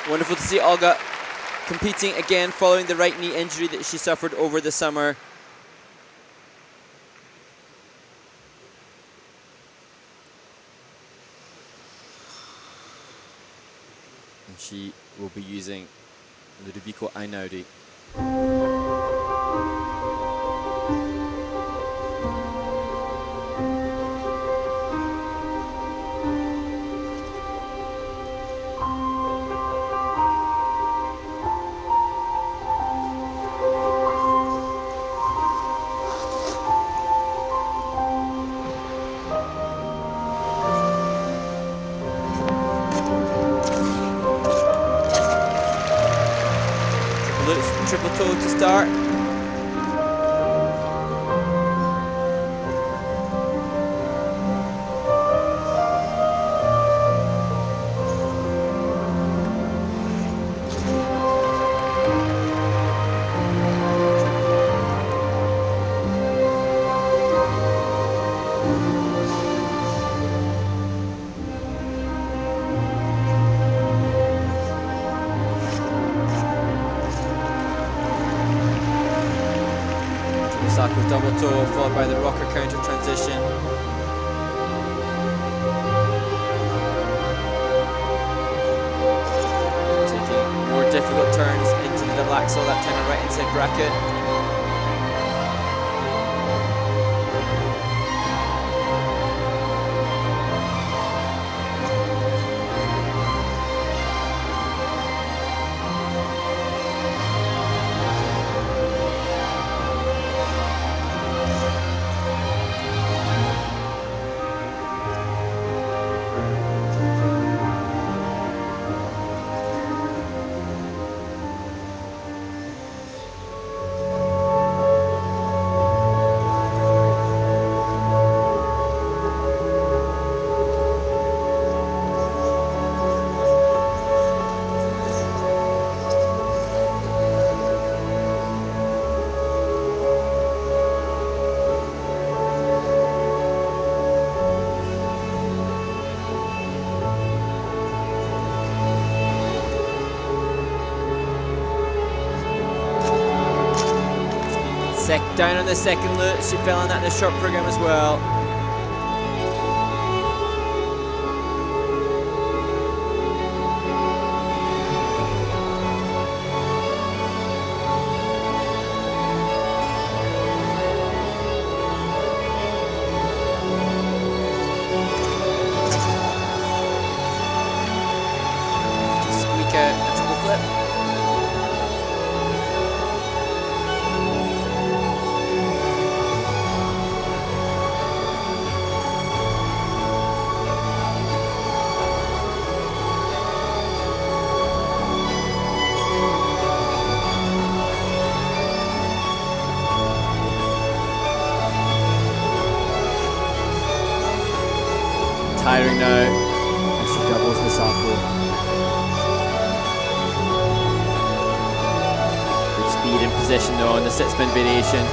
Wonderful to see Olga competing again following the right knee injury that she suffered over the summer. And she will be using Ludovico Einaudi. Triple toe to start. Double toe followed by the rocker counter transition. Taking more difficult turns into the double axel, that time a right inside bracket. Down on the second loop, she fell on that in the short program as well. Just squeak out a triple flip. Tiring now, and she doubles the circle. Good speed and position though on the sit spin variation.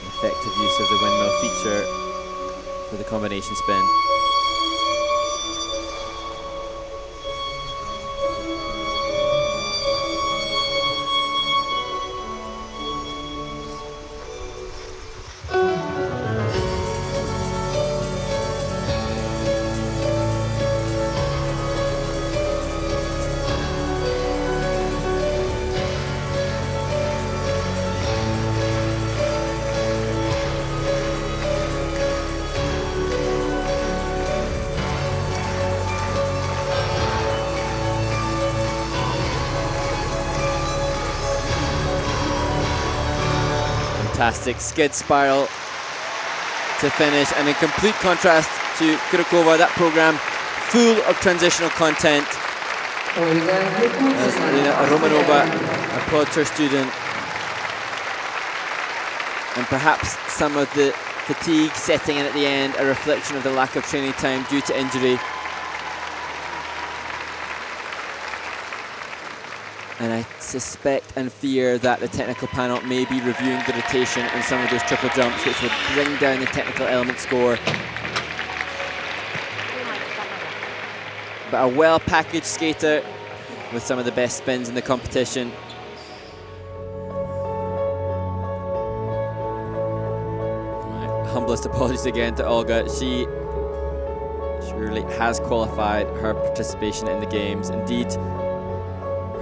Effective use of the windmill feature for the combination spin. Fantastic skid spiral to finish, and in complete contrast to Kurokova, that program full of transitional content. As Elena Romanova applauds her student, and perhaps some of the fatigue setting in at the end, a reflection of the lack of training time due to injury. And I suspect and fear that the technical panel may be reviewing the rotation in some of those triple jumps, which would bring down the technical element score. but a well-packaged skater with some of the best spins in the competition. My humblest apologies again to Olga. She surely has qualified her participation in the games. Indeed,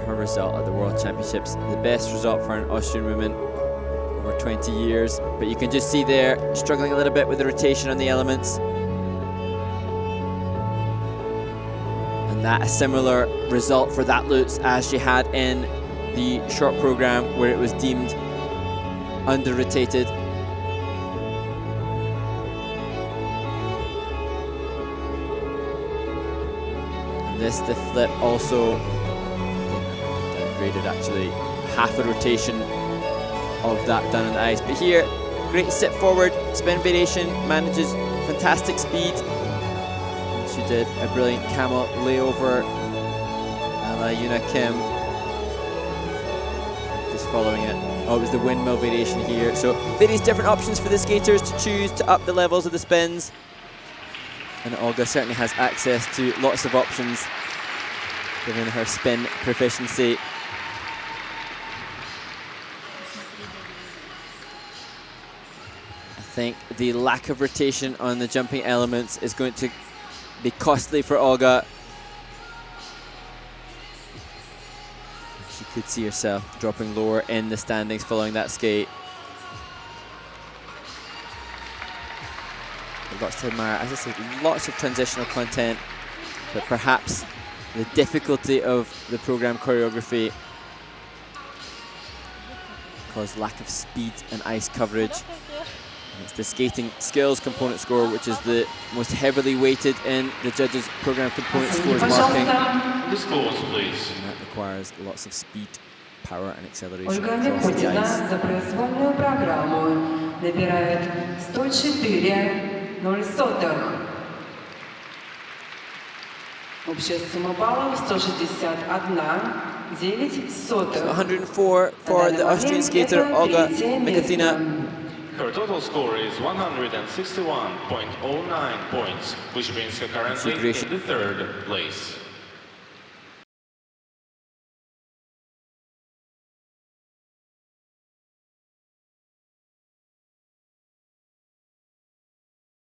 her result at the World Championships, the best result for an Austrian woman over 20 years. But you can just see there, struggling a little bit with the rotation on the elements. And that a similar result for that Lutz as she had in the short program, where it was deemed under-rotated. And this, the flip, also downgraded actually half a rotation of that done on the ice. But here, great sit forward, spin variation, manages fantastic speed. And she did a brilliant camel layover a la Yuna Kim. Just following it. Oh, it was the windmill variation here. So various different options for the skaters to choose to up the levels of the spins. And Olga certainly has access to lots of options given her spin proficiency. I think the lack of rotation on the jumping elements is going to be costly for Olga. She could see herself dropping lower in the standings following that skate. Lots to admire. As I said, lots of transitional content, but perhaps the difficulty of the program choreography caused lack of speed and ice coverage. And it's the skating skills component score which is the most heavily weighted in the judges' program component scores marking. The scores, please. And that requires lots of speed, power and acceleration across the ice. за произвольную программу набирает 104,0. Общая сумма баллов 161,9. 104 for the Austrian skater Olga Mikutina. Her total score is 161.09 points, which brings her currently in the third place.